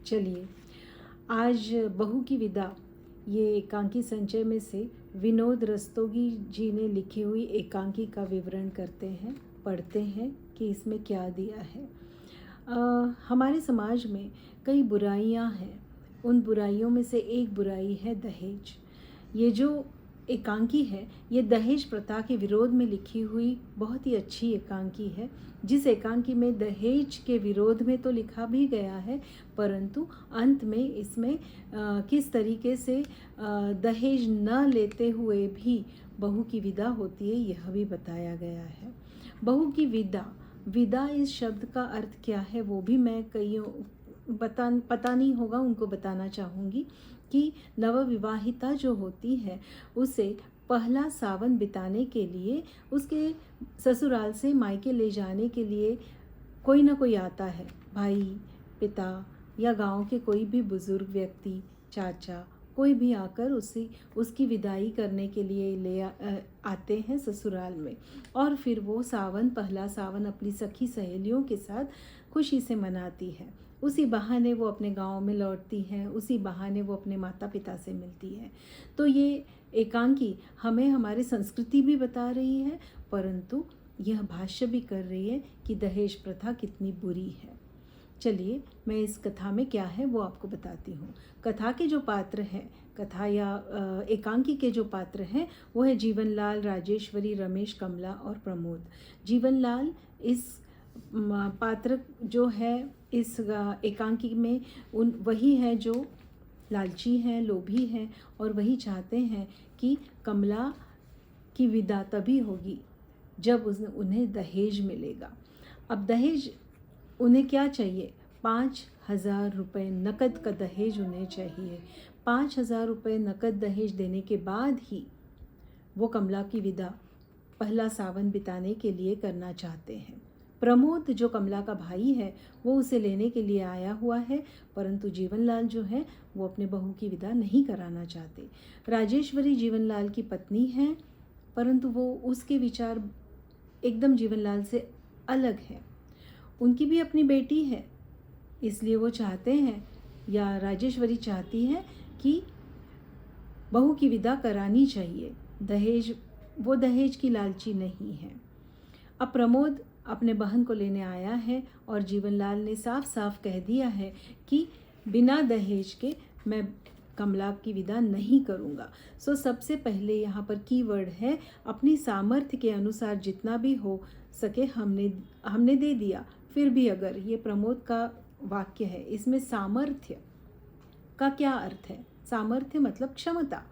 चलिए, आज बहू की विदा ये एकांकी संचय में से विनोद रस्तोगी जी ने लिखी हुई एकांकी का विवरण करते हैं, पढ़ते हैं कि इसमें क्या दिया है। हमारे समाज में कई बुराइयां हैं। उन बुराइयों में से एक बुराई है दहेज। ये जो एकांकी है ये दहेज प्रथा के विरोध में लिखी हुई बहुत ही अच्छी एकांकी है। जिस एकांकी में दहेज के विरोध में तो लिखा भी गया है, परंतु अंत में इसमें किस तरीके से दहेज न लेते हुए भी बहू की विदा होती है यह भी बताया गया है। बहू की विदा, विदा इस शब्द का अर्थ क्या है वो भी मैं कईयों पता नहीं होगा उनको बताना चाहूँगी कि नवविवाहिता जो होती है उसे पहला सावन बिताने के लिए उसके ससुराल से मायके ले जाने के लिए कोई ना कोई आता है, भाई, पिता या गांव के कोई भी बुजुर्ग व्यक्ति, चाचा, कोई भी आकर उसकी विदाई करने के लिए आते हैं ससुराल में। और फिर वो पहला सावन अपनी सखी सहेलियों के साथ खुशी से मनाती है। उसी बहाने वो अपने गांव में लौटती हैं, उसी बहाने वो अपने माता पिता से मिलती है। तो ये एकांकी हमें हमारी संस्कृति भी बता रही है, परंतु यह भाष्य भी कर रही है कि दहेज प्रथा कितनी बुरी है। चलिए, मैं इस कथा में क्या है वो आपको बताती हूँ। कथा के जो पात्र हैं, कथा या एकांकी के जो पात्र हैं वो है जीवनलाल, राजेश्वरी, रमेश, कमला और प्रमोद। जीवनलाल इस पात्र जो है इस एकांकी में वही है जो लालची हैं, लोभी हैं और वही चाहते हैं कि कमला की विदा तभी होगी जब उन्हें दहेज मिलेगा। अब दहेज उन्हें क्या चाहिए? 5,000 रुपये नकद का दहेज उन्हें चाहिए। 5,000 रुपये नकद दहेज देने के बाद ही वो कमला की विदा पहला सावन बिताने के लिए करना चाहते हैं। प्रमोद जो कमला का भाई है वो उसे लेने के लिए आया हुआ है, परंतु जीवनलाल जो है वो अपने बहू की विदा नहीं कराना चाहते। राजेश्वरी जीवनलाल की पत्नी है, परंतु वो उसके विचार एकदम जीवनलाल से अलग है। उनकी भी अपनी बेटी है, इसलिए वो चाहते हैं या राजेश्वरी चाहती है कि बहू की विदा करानी चाहिए। वो दहेज की लालची नहीं है। अब प्रमोद अपने बहन को लेने आया है और जीवनलाल ने साफ साफ कह दिया है कि बिना दहेज के मैं कमला की विदा नहीं करूँगा। सबसे पहले यहाँ पर कीवर्ड है अपनी सामर्थ्य के अनुसार जितना भी हो सके हमने दे दिया। फिर भी अगर ये प्रमोद का वाक्य है, इसमें सामर्थ्य का क्या अर्थ है? सामर्थ्य मतलब क्षमता।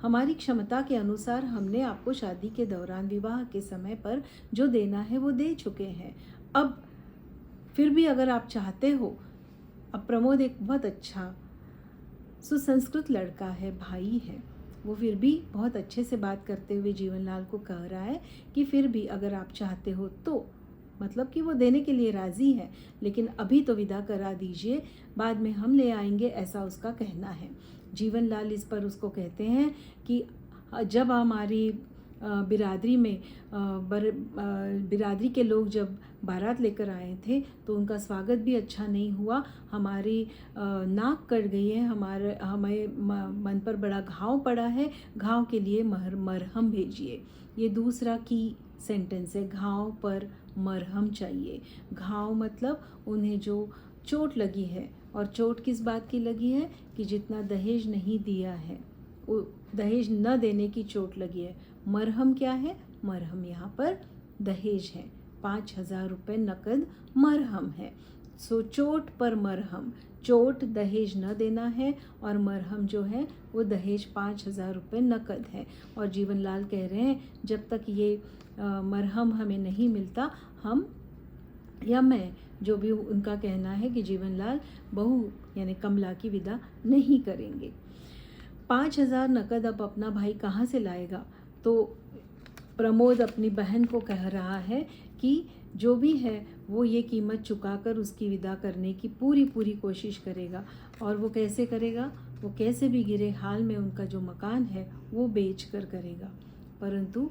हमारी क्षमता के अनुसार हमने आपको शादी के दौरान विवाह के समय पर जो देना है वो दे चुके हैं। अब फिर भी अगर आप चाहते हो, अब प्रमोद एक बहुत अच्छा सुसंस्कृत लड़का है, भाई है, वो फिर भी बहुत अच्छे से बात करते हुए जीवनलाल को कह रहा है कि फिर भी अगर आप चाहते हो तो, मतलब कि वो देने के लिए राज़ी है, लेकिन अभी तो विदा करा दीजिए, बाद में हम ले आएंगे, ऐसा उसका कहना है। जीवनलाल इस पर उसको कहते हैं कि जब हमारी बिरादरी में बिरादरी के लोग जब बारात लेकर आए थे तो उनका स्वागत भी अच्छा नहीं हुआ, हमारी नाक कट गई है, हमें मन पर बड़ा घाव पड़ा है, घाव के लिए मरहम भेजिए। ये दूसरा की सेंटेंस है, घाव पर मरहम चाहिए। घाव मतलब उन्हें जो चोट लगी है, और चोट किस बात की लगी है कि जितना दहेज नहीं दिया है, वो दहेज न देने की चोट लगी है। मरहम क्या है? मरहम यहाँ पर दहेज है। 5,000 रुपये नकद मरहम है। चोट पर मरहम, चोट दहेज न देना है और मरहम जो है वो दहेज 5,000 रुपये नकद है। और जीवनलाल कह रहे हैं जब तक ये मरहम हमें नहीं मिलता, हम या मैं, जो भी उनका कहना है कि जीवनलाल बहू यानी कमला की विदा नहीं करेंगे। 5,000 नकद अब अपना भाई कहाँ से लाएगा? तो प्रमोद अपनी बहन को कह रहा है कि जो भी है वो ये कीमत चुकाकर उसकी विदा करने की पूरी कोशिश करेगा। और वो कैसे करेगा? वो कैसे भी गिरे हाल में उनका जो मकान है वो बेच कर करेगा। परंतु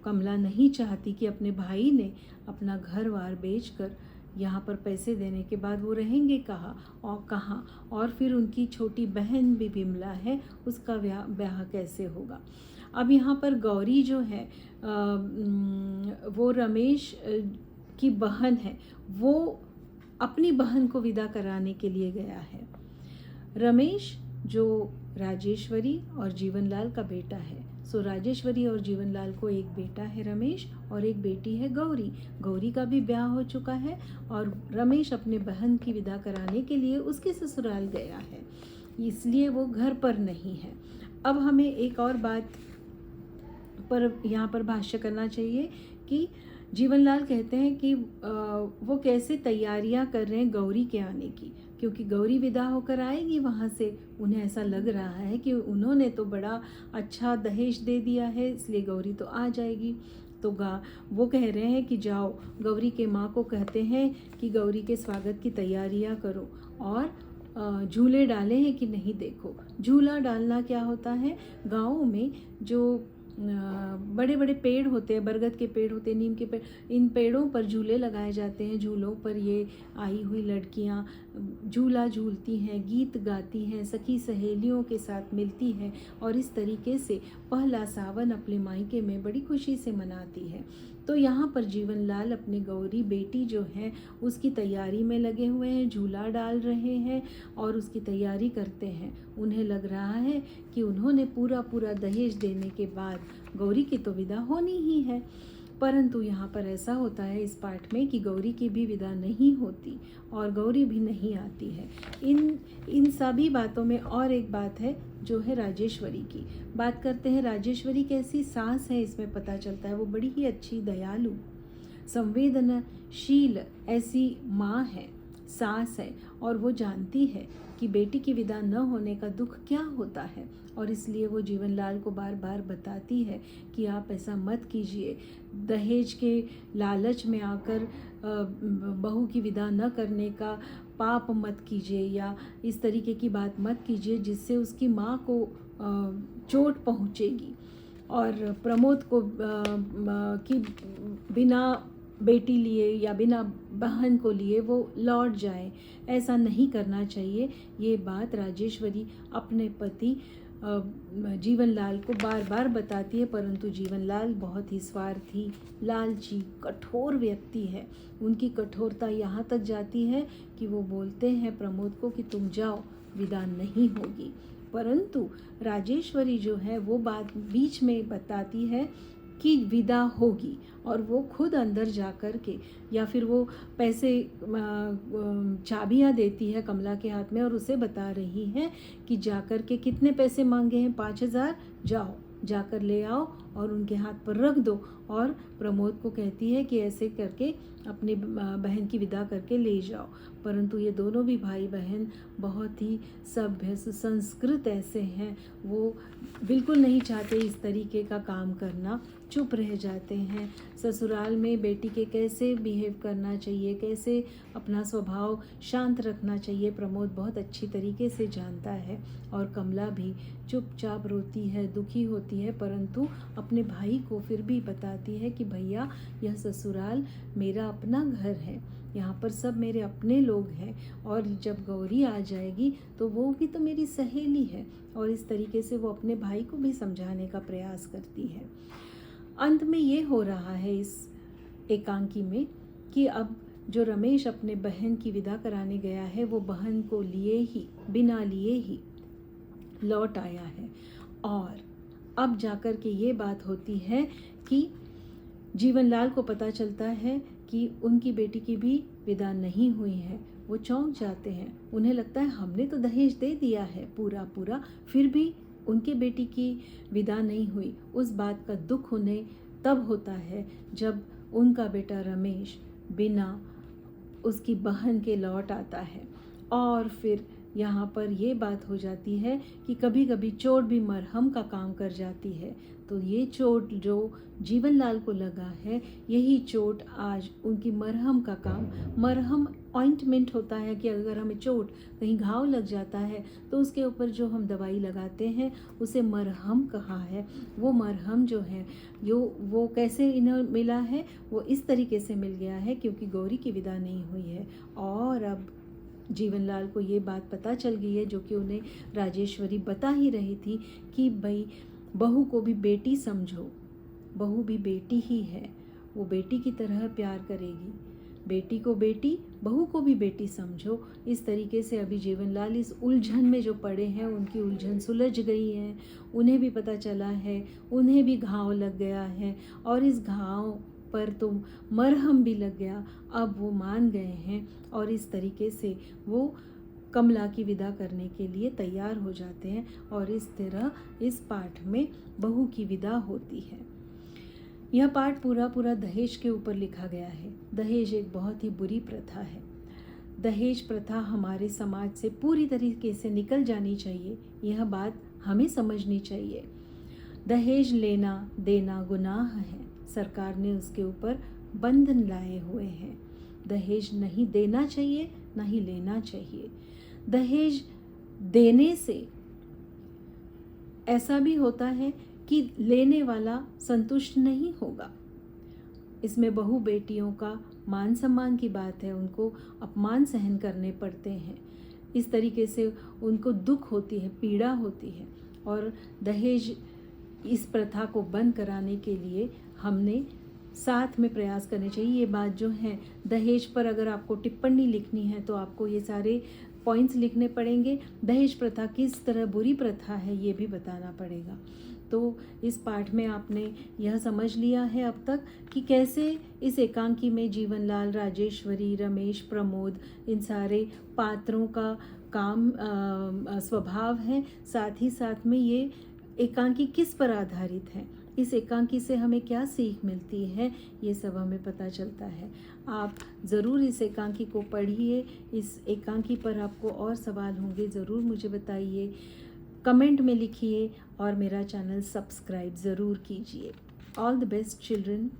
कमला नहीं चाहती कि अपने भाई ने अपना घर वार बेचकर यहाँ पर पैसे देने के बाद वो रहेंगे कहाँ, और फिर उनकी छोटी बहन भी विमला है, उसका ब्याह कैसे होगा। अब यहाँ पर गौरी जो है वो रमेश की बहन है, वो अपनी बहन को विदा कराने के लिए गया है। रमेश जो राजेश्वरी और जीवनलाल का बेटा है, सो राजेश्वरी और जीवनलाल को एक बेटा है रमेश और एक बेटी है गौरी। गौरी का भी ब्याह हो चुका है और रमेश अपने बहन की विदा कराने के लिए उसके ससुराल गया है, इसलिए वो घर पर नहीं है। अब हमें एक और बात पर यहाँ पर भाष्य करना चाहिए कि जीवनलाल कहते हैं कि वो कैसे तैयारियां कर रहे हैं गौरी के आने की, क्योंकि गौरी विदा होकर आएगी वहाँ से। उन्हें ऐसा लग रहा है कि उन्होंने तो बड़ा अच्छा दहेज दे दिया है, इसलिए गौरी तो आ जाएगी। तो वो कह रहे हैं कि जाओ, गौरी के माँ को कहते हैं कि गौरी के स्वागत की तैयारियां करो और झूले डाले हैं कि नहीं देखो। झूला डालना क्या होता है, गाँव में जो बड़े बड़े पेड़ होते हैं, बरगद के पेड़ होते हैं, नीम के पेड़, इन पेड़ों पर झूले लगाए जाते हैं। झूलों पर ये आई हुई लड़कियां झूला झूलती हैं, गीत गाती हैं, सखी सहेलियों के साथ मिलती हैं और इस तरीके से पहला सावन अपने मायके में बड़ी खुशी से मनाती है। तो यहाँ पर जीवनलाल अपनी गौरी बेटी जो है उसकी तैयारी में लगे हुए हैं, झूला डाल रहे हैं और उसकी तैयारी करते हैं। उन्हें लग रहा है कि उन्होंने पूरा दहेज देने के बाद गौरी की तो विदा होनी ही है, परंतु यहाँ पर ऐसा होता है इस पाठ में कि गौरी की भी विदा नहीं होती और गौरी भी नहीं आती है। इन सभी बातों में और एक बात है जो है राजेश्वरी की। बात करते हैं राजेश्वरी कैसी सास है, इसमें पता चलता है वो बड़ी ही अच्छी, दयालु, संवेदनशील ऐसी माँ है, सास है, और वो जानती है कि बेटी की विदा न होने का दुख क्या होता है, और इसलिए वो जीवनलाल को बार बार बताती है कि आप ऐसा मत कीजिए, दहेज के लालच में आकर बहू की विदा न करने का पाप मत कीजिए या इस तरीके की बात मत कीजिए जिससे उसकी माँ को चोट पहुँचेगी और प्रमोद को कि बिना बेटी लिए या बिना बहन को लिए वो लौट जाए, ऐसा नहीं करना चाहिए। ये बात राजेश्वरी अपने पति जीवनलाल को बार बार बताती है, परंतु जीवनलाल बहुत ही स्वार्थी, लालची, कठोर व्यक्ति है। उनकी कठोरता यहाँ तक जाती है कि वो बोलते हैं प्रमोद को कि तुम जाओ, विदा नहीं होगी, परंतु राजेश्वरी जो है वो बात बीच में बताती है कि विदा होगी और वो खुद अंदर जा कर के या फिर वो पैसे चाबियां देती है कमला के हाथ में और उसे बता रही है कि जाकर के कितने पैसे मांगे हैं, 5,000, जाओ जाकर ले आओ और उनके हाथ पर रख दो, और प्रमोद को कहती है कि ऐसे करके अपनी बहन की विदा करके ले जाओ। परंतु ये दोनों भी भाई बहन बहुत ही सभ्य सुसंस्कृत ऐसे हैं, वो बिल्कुल नहीं चाहते इस तरीके का काम करना, चुप रह जाते हैं। ससुराल में बेटी के कैसे बिहेव करना चाहिए, कैसे अपना स्वभाव शांत रखना चाहिए, प्रमोद बहुत अच्छी तरीके से जानता है, और कमला भी चुपचाप रोती है, दुखी होती है, परंतु अपने भाई को फिर भी बताती है कि भैया यह ससुराल मेरा अपना घर है, यहाँ पर सब मेरे अपने लोग हैं और जब गौरी आ जाएगी तो वो भी तो मेरी सहेली है, और इस तरीके से वो अपने भाई को भी समझाने का प्रयास करती है। अंत में ये हो रहा है इस एकांकी में कि अब जो रमेश अपने बहन की विदा कराने गया है वो बहन को बिना लिए ही लौट आया है, और अब जाकर के ये बात होती है कि जीवनलाल को पता चलता है कि उनकी बेटी की भी विदा नहीं हुई है। वो चौंक जाते हैं, उन्हें लगता है हमने तो दहेज दे दिया है पूरा, फिर भी उनके बेटी की विदा नहीं हुई। उस बात का दुख उन्हें तब होता है जब उनका बेटा रमेश बिना उसकी बहन के लौट आता है, और फिर यहाँ पर ये बात हो जाती है कि कभी कभी चोट भी मरहम का काम कर जाती है। तो ये चोट जो जीवनलाल को लगा है, यही चोट आज उनकी मरहम का काम। मरहम ऑइंटमेंट होता है कि अगर हमें चोट, कहीं घाव लग जाता है तो उसके ऊपर जो हम दवाई लगाते हैं उसे मरहम कहा है। वो मरहम जो है वो कैसे इन्हें मिला है, वो इस तरीके से मिल गया है क्योंकि गौरी की विदा नहीं हुई है। और अब जीवनलाल को ये बात पता चल गई है, जो कि उन्हें राजेश्वरी बता ही रही थी कि भाई बहू को भी बेटी समझो, बहू भी बेटी ही है, वो बेटी की तरह प्यार करेगी, बेटी को बेटी, बहू को भी बेटी समझो। इस तरीके से अभी जीवनलाल इस उलझन में जो पड़े हैं, उनकी उलझन सुलझ गई है। उन्हें भी पता चला है, उन्हें भी घाव लग गया है और इस घाव पर तो मरहम भी लग गया। अब वो मान गए हैं और इस तरीके से वो कमला की विदा करने के लिए तैयार हो जाते हैं और इस तरह इस पाठ में बहू की विदा होती है। यह पाठ पूरा दहेज के ऊपर लिखा गया है। दहेज एक बहुत ही बुरी प्रथा है। दहेज प्रथा हमारे समाज से पूरी तरीके से निकल जानी चाहिए, यह बात हमें समझनी चाहिए। दहेज लेना देना गुनाह है, सरकार ने उसके ऊपर बंधन लाए हुए हैं। दहेज नहीं देना चाहिए, ना ही लेना चाहिए। दहेज देने से ऐसा भी होता है कि लेने वाला संतुष्ट नहीं होगा। इसमें बहू बेटियों का मान सम्मान की बात है, उनको अपमान सहन करने पड़ते हैं। इस तरीके से उनको दुख होती है, पीड़ा होती है। और दहेज इस प्रथा को बंद कराने के लिए हमने साथ में प्रयास करने चाहिए। ये बात जो है, दहेज पर अगर आपको टिप्पणी लिखनी है तो आपको ये सारे पॉइंट्स लिखने पड़ेंगे। दहेज प्रथा किस तरह बुरी प्रथा है ये भी बताना पड़ेगा। तो इस पाठ में आपने यह समझ लिया है अब तक कि कैसे इस एकांकी में जीवनलाल, राजेश्वरी, रमेश, प्रमोद, इन सारे पात्रों का काम स्वभाव है। साथ ही साथ में ये एकांकी किस पर आधारित है, इस एकांकी से हमें क्या सीख मिलती है, ये सब हमें पता चलता है। आप ज़रूर इस एकांकी को पढ़िए। इस एकांकी पर आपको और सवाल होंगे, ज़रूर मुझे बताइए, कमेंट में लिखिए और मेरा चैनल सब्सक्राइब ज़रूर कीजिए। All the best children.